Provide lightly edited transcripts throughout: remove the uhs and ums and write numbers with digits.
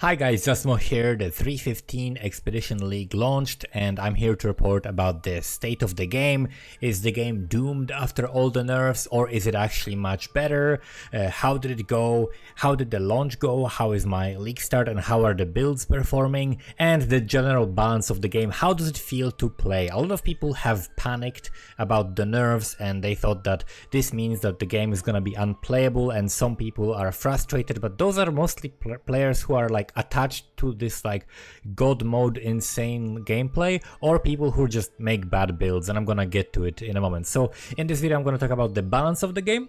Hi guys, Jasmo here. The 315 Expedition League launched and I'm here to report about the state of the game. Is the game doomed after all the nerfs, or is it actually much better? How did it go? How did the launch go? How is my league start and how are the builds performing? And the general balance of the game. How does it feel to play? A lot of people have panicked about the nerfs and they thought that this means that the game is gonna be unplayable, and some people are frustrated, but those are mostly players who are like attached to this like god mode insane gameplay, or people who just make bad builds, and I'm gonna get to it in a moment. So in this video I'm gonna talk about the balance of the game,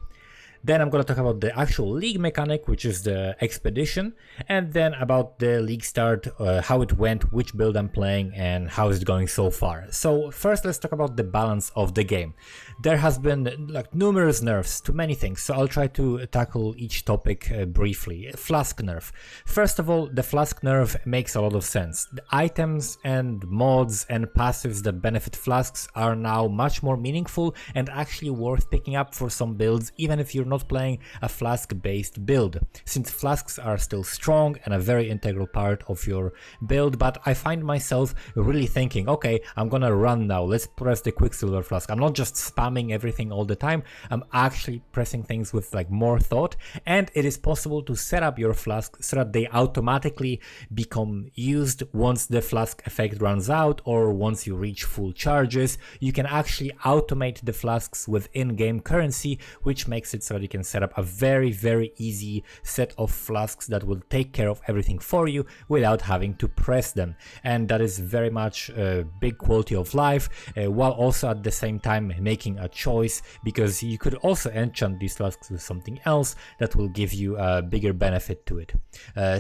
then I'm gonna talk about the actual league mechanic, which is the expedition, and then about the league start, how it went, which build I'm playing, and how is it going so far. So first let's talk about the balance of the game. There has been like numerous nerfs to many things, so I'll try to tackle each topic briefly. Flask Nerf. First of all, the Flask Nerf makes a lot of sense. The items and mods and passives that benefit flasks are now much more meaningful and actually worth picking up for some builds, even if you're not playing a flask based build, since flasks are still strong and a very integral part of your build. But I find myself really thinking, okay, I'm gonna run now, let's press the Quicksilver flask. I'm not just spamming everything all the time, I'm actually pressing things with like more thought, and it is possible to set up your flask so that they automatically become used once the flask effect runs out or once you reach full charges. You can actually automate the flasks with in-game currency, which makes it so that you can set up a very easy set of flasks that will take care of everything for you without having to press them, and that is very much a big quality of life, while also at the same time making a choice, because you could also enchant these flasks with something else that will give you a bigger benefit to it.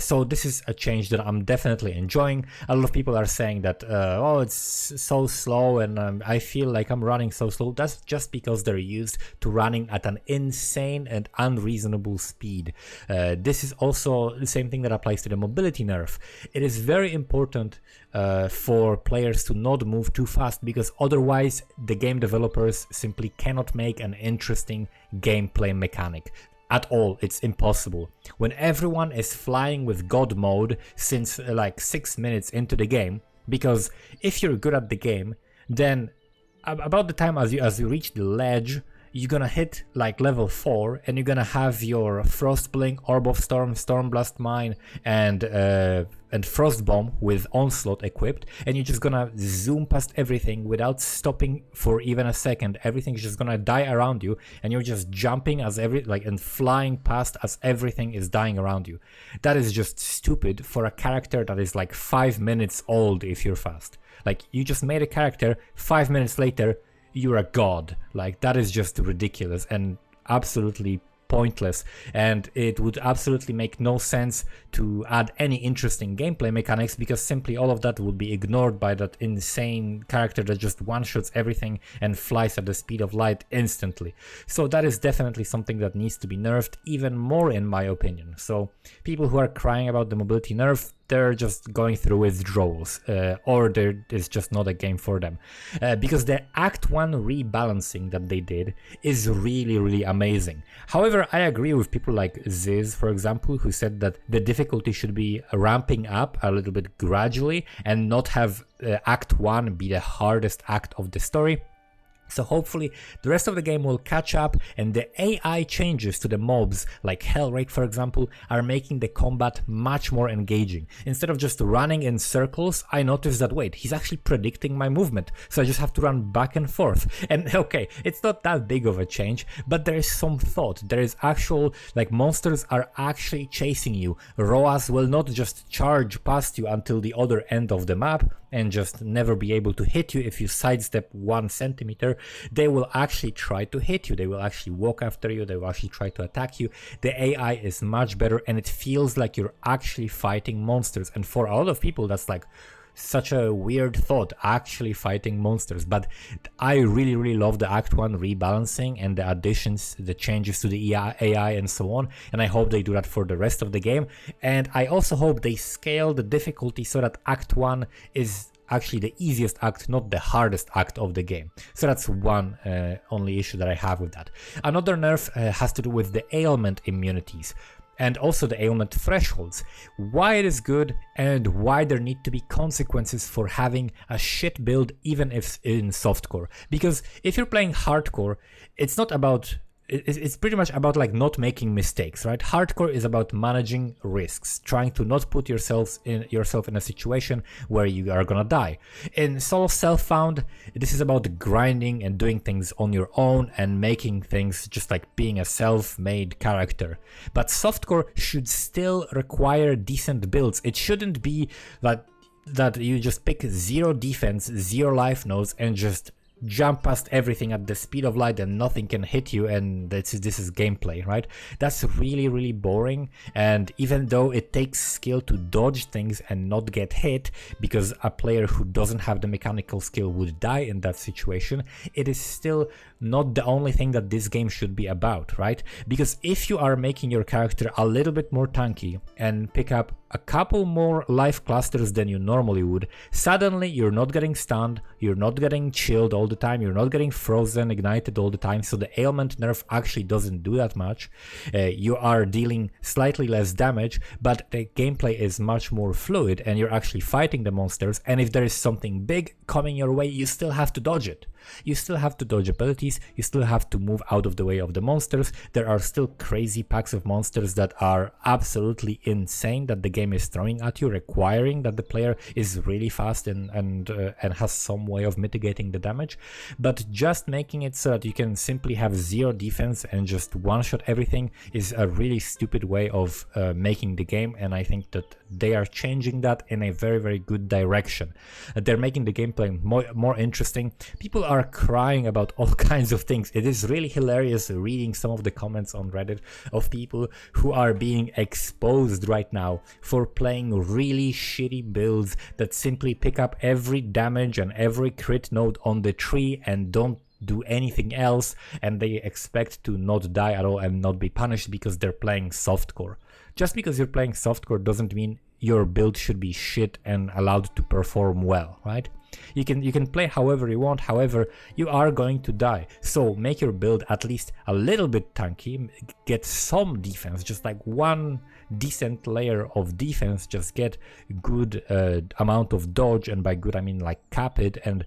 So this is a change that I'm definitely enjoying. A lot of people are saying that oh, it's so slow and I feel like I'm running so slow. That's just because they're used to running at an insane and unreasonable speed. This is also the same thing that applies to the mobility nerf. It is very important for players to not move too fast, because otherwise the game developers simply cannot make an interesting gameplay mechanic at all. It's impossible. When everyone is flying with god mode since like 6 minutes into the game, because if you're good at the game, then about the time as you reach the ledge, you're gonna hit like level 4 and you're gonna have your Frost Blink, Orb of Storm, Stormblast Mine, and Frost Bomb with Onslaught equipped, and you're just gonna zoom past everything without stopping for even a second. Everything's just gonna die around you, and you're just jumping as and flying past as everything is dying around you. That is just stupid for a character that is like 5 minutes old if you're fast. Like, you just made a character, 5 minutes later you're a god. Like, that is just ridiculous and absolutely pointless, and it would absolutely make no sense to add any interesting gameplay mechanics, because simply all of that would be ignored by that insane character that just one-shots everything and flies at the speed of light instantly. So that is definitely something that needs to be nerfed even more, in my opinion. So people who are crying about the mobility nerf, they're just going through withdrawals, or there is just not a game for them. Because the Act 1 rebalancing that they did is really amazing. However, I agree with people like Ziz, for example, who said that the difficulty should be ramping up a little bit gradually and not have Act 1 be the hardest act of the story. So hopefully the rest of the game will catch up, and the AI changes to the mobs, like Hellrate for example, are making the combat much more engaging. Instead of just running in circles, I noticed that, wait, he's actually predicting my movement, so I just have to run back and forth. And okay, it's not that big of a change, but there is some thought. There is actual, like, monsters are actually chasing you. Roas will not just charge past you until the other end of the map and just never be able to hit you if you sidestep 1 centimeter. They will actually try to hit you, they will actually walk after you, they will actually try to attack you. The AI is much better and it feels like you're actually fighting monsters, and for a lot of people that's like such a weird thought, actually fighting monsters. But I really love the Act 1 rebalancing and the additions, the changes to the AI and so on, and I hope they do that for the rest of the game. And I also hope they scale the difficulty so that Act 1 is actually the easiest act, not the hardest act of the game. So that's one only issue that I have with that. Another nerf has to do with the ailment immunities. and also the ailment thresholds, why it is good and why there need to be consequences for having a shit build even if in softcore. Because if you're playing hardcore, it's not about, it's pretty much about like not making mistakes, right? Hardcore is about managing risks, trying to not put yourself in a situation where you are gonna die. In solo self-found, this is about grinding and doing things on your own and making things just like being a self-made character. But softcore should still require decent builds. It shouldn't be that you just pick 0 defense, 0 life nodes and just jump past everything at the speed of light and nothing can hit you, and this is gameplay, right? That's really boring. And even though it takes skill to dodge things and not get hit, because a player who doesn't have the mechanical skill would die in that situation, it is still not the only thing that this game should be about, right? Because if you are making your character a little bit more tanky and pick up a couple more life clusters than you normally would, suddenly you're not getting stunned, you're not getting chilled all the time, you're not getting frozen, ignited all the time, so the ailment nerf actually doesn't do that much. You are dealing slightly less damage, but the gameplay is much more fluid and you're actually fighting the monsters, and if there is something big coming your way, you still have to dodge it. You still have to dodge abilities, you still have to move out of the way of the monsters. There are still crazy packs of monsters that are absolutely insane that the game is throwing at you, requiring that the player is really fast and has some way of mitigating the damage. But just making it so that you can simply have 0 defense and just one-shot everything is a really stupid way of making the game, and I think that they are changing that in a very good direction. They're making the gameplay more interesting. People are crying about all kinds of things. It is really hilarious reading some of the comments on Reddit of people who are being exposed right now for playing really shitty builds that simply pick up every damage and every crit node on the tree and don't do anything else, and they expect to not die at all and not be punished because they're playing softcore. Just because you're playing softcore doesn't mean your build should be shit and allowed to perform well, right? You can play however you want, however, you are going to die. So make your build at least a little bit tanky, get some defense, just like one decent layer of defense, just get good amount of dodge, and by good I mean like cap it. And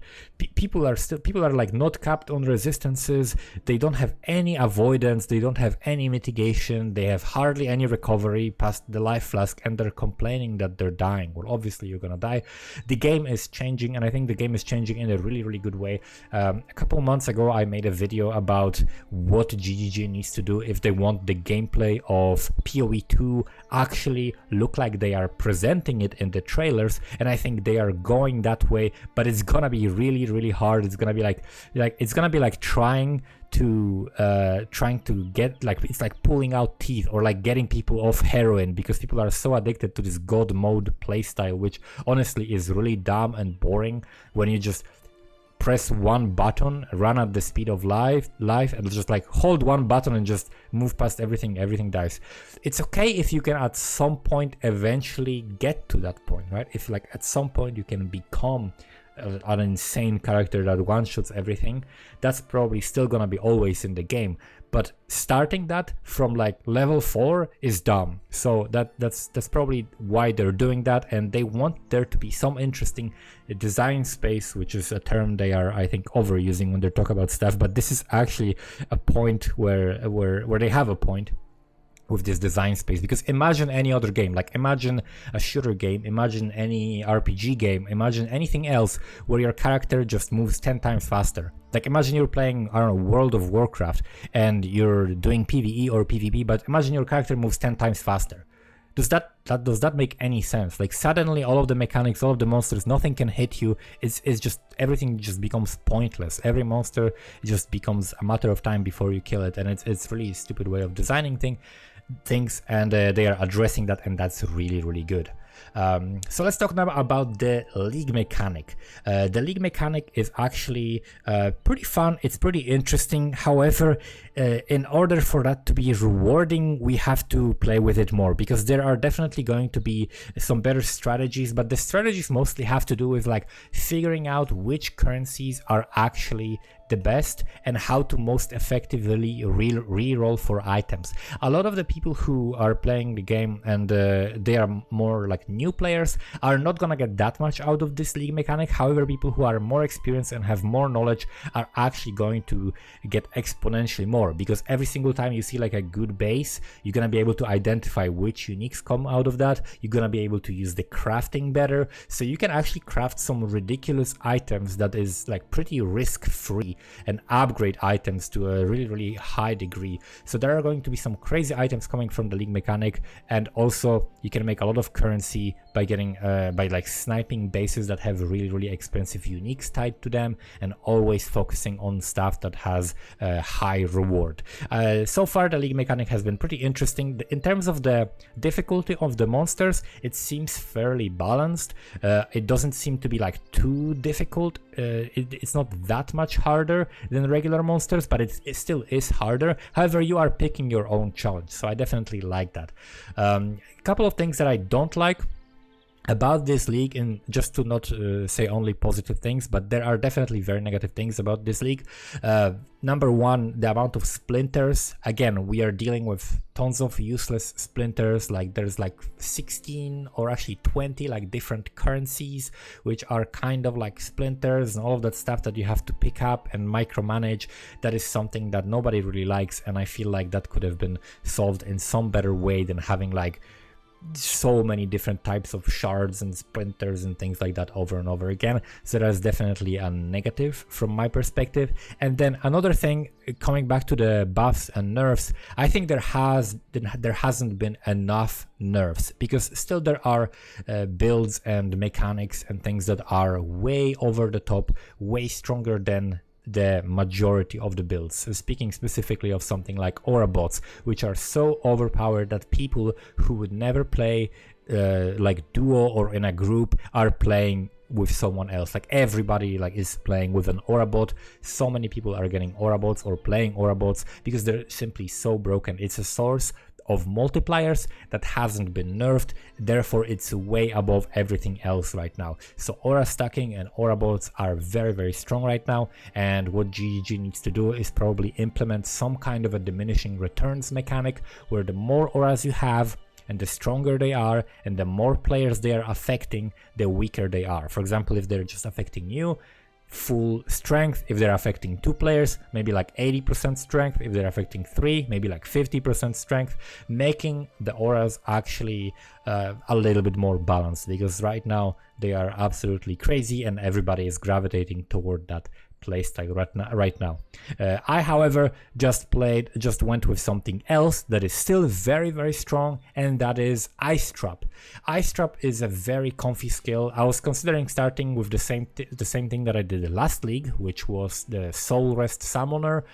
people are like not capped on resistances, they don't have any avoidance, they don't have any mitigation, they have hardly any recovery past the life flask, and they're complaining that they're dying. Well, obviously you're gonna die. The game is changing, and I think the game is changing in a really good way. A couple months ago I made a video about what GGG needs to do if they want the gameplay of POE 2 actually look like they are presenting it in the trailers, and I think they are going that way, but it's gonna be really hard. It's gonna be like trying to get, like, it's like pulling out teeth or like getting people off heroin, because people are so addicted to this god mode playstyle, which honestly is really dumb and boring. When you just press one button, run at the speed of life, and just like hold one button and just move past everything dies. It's okay if you can at some point eventually get to that point, right? If like at some point you can become an insane character that one-shots everything, that's probably still gonna be always in the game. But starting that from like level 4 is dumb. So that's probably why they're doing that, and they want there to be some interesting design space, which is a term they are, I think, overusing when they talk about stuff. But this is actually a point where they have a point with this design space. Because imagine any other game, like imagine a shooter game, imagine any RPG game, imagine anything else where your character just moves 10 times faster. Like imagine you're playing, I don't know, World of Warcraft and you're doing PvE or PvP, but imagine your character moves 10 times faster. Does that make any sense? Like suddenly all of the mechanics, all of the monsters, nothing can hit you. It's just, everything just becomes pointless. Every monster just becomes a matter of time before you kill it, and it's really a stupid way of designing things, and they are addressing that, and that's really good. So let's talk now about the league mechanic. The league mechanic is actually pretty fun, it's pretty interesting. However, in order for that to be rewarding, we have to play with it more, because there are definitely going to be some better strategies, but the strategies mostly have to do with like figuring out which currencies are actually the best and how to most effectively re-roll for items. A lot of the people who are playing the game and they are more like new players are not gonna get that much out of this league mechanic. However, people who are more experienced and have more knowledge are actually going to get exponentially more, because every single time you see like a good base, you're gonna be able to identify which uniques come out of that. You're gonna be able to use the crafting better, so you can actually craft some ridiculous items that is like pretty risk-free and upgrade items to a really high degree. So there are going to be some crazy items coming from the league mechanic, and also you can make a lot of currency by getting by like sniping bases that have really expensive uniques tied to them, and always focusing on stuff that has a high reward. So far the league mechanic has been pretty interesting. In terms of the difficulty of the monsters, it seems fairly balanced. It doesn't seem to be like too difficult. It's not that much harder than regular monsters, but it still is harder. However, you are picking your own challenge, so I definitely like that. A couple of things that I don't like about this league, and just to not say only positive things, but there are definitely very negative things about this league. Number one, the amount of splinters. Again, we are dealing with tons of useless splinters. Like there's like 16 or actually 20 like different currencies which are kind of like splinters, and all of that stuff that you have to pick up and micromanage. That is something that nobody really likes, and I feel like that could have been solved in some better way than having like so many different types of shards and splinters and things like that over and over again. So that's definitely a negative from my perspective. And then another thing, coming back to the buffs and nerfs, I think there hasn't been enough nerfs, because still there are builds and mechanics and things that are way over the top, way stronger than the majority of the builds. So speaking specifically of something like aura bots, which are so overpowered that people who would never play like duo or in a group are playing with someone else. Like everybody like is playing with an aura bot. So many people are getting aura bots or playing aura bots because they're simply so broken. It's a source of multipliers that hasn't been nerfed, therefore it's way above everything else right now. So aura stacking and aura bots are very strong right now, and what GGG needs to do is probably implement some kind of a diminishing returns mechanic, where the more auras you have and the stronger they are and the more players they are affecting, the weaker they are. For example, if they're just affecting you, full strength. If they're affecting 2 players, maybe like 80% strength. If they're affecting 3, maybe like 50% strength, making the auras actually a little bit more balanced, because right now they are absolutely crazy and everybody is gravitating toward that playstyle right now. I, however, just went with something else that is still very strong, and that is Ice Trap. Ice Trap is a very comfy skill. I was considering starting with the same thing that I did last league, which was the Soul Rest Summoner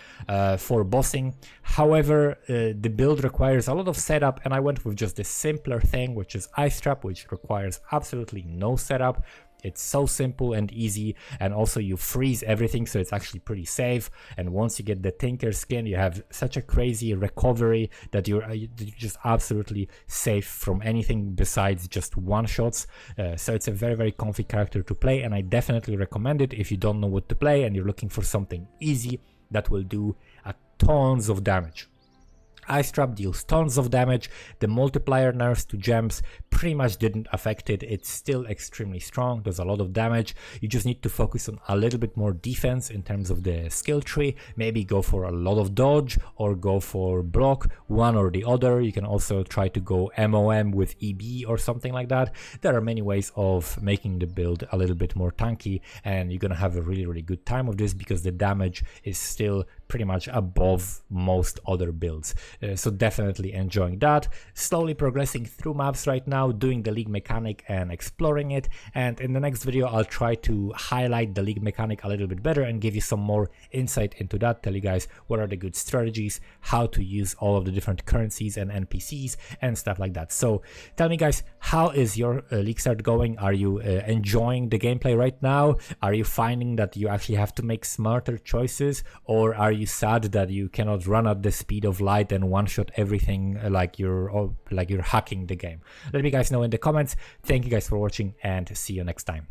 for bossing. However, the build requires a lot of setup, and I went with just the simpler thing, which is Ice Trap, which requires absolutely no setup. It's so simple and easy, and also you freeze everything, so it's actually pretty safe. And once you get the Tinker skin, you have such a crazy recovery that you're just absolutely safe from anything besides just one-shots. So it's a very comfy character to play, and I definitely recommend it if you don't know what to play and you're looking for something easy that will do tons of damage. Ice Trap deals tons of damage. The multiplier nerfs to gems pretty much didn't affect it. It's still extremely strong, does a lot of damage. You just need to focus on a little bit more defense in terms of the skill tree. Maybe go for a lot of dodge or go for block, one or the other. You can also try to go MOM with EB or something like that. There are many ways of making the build a little bit more tanky, and you're gonna have a really good time with this because the damage is still pretty much above most other builds. So definitely enjoying that. Slowly progressing through maps right now, doing the league mechanic and exploring it. And in the next video, I'll try to highlight the league mechanic a little bit better and give you some more insight into that. Tell you guys what are the good strategies, how to use all of the different currencies and NPCs and stuff like that. So tell me guys, how is your league start going? Are you enjoying the gameplay right now? Are you finding that you actually have to make smarter choices, or are you sad that you cannot run at the speed of light and one-shot everything like you're hacking the game? Let me guys know in the comments. Thank you guys for watching and see you next time.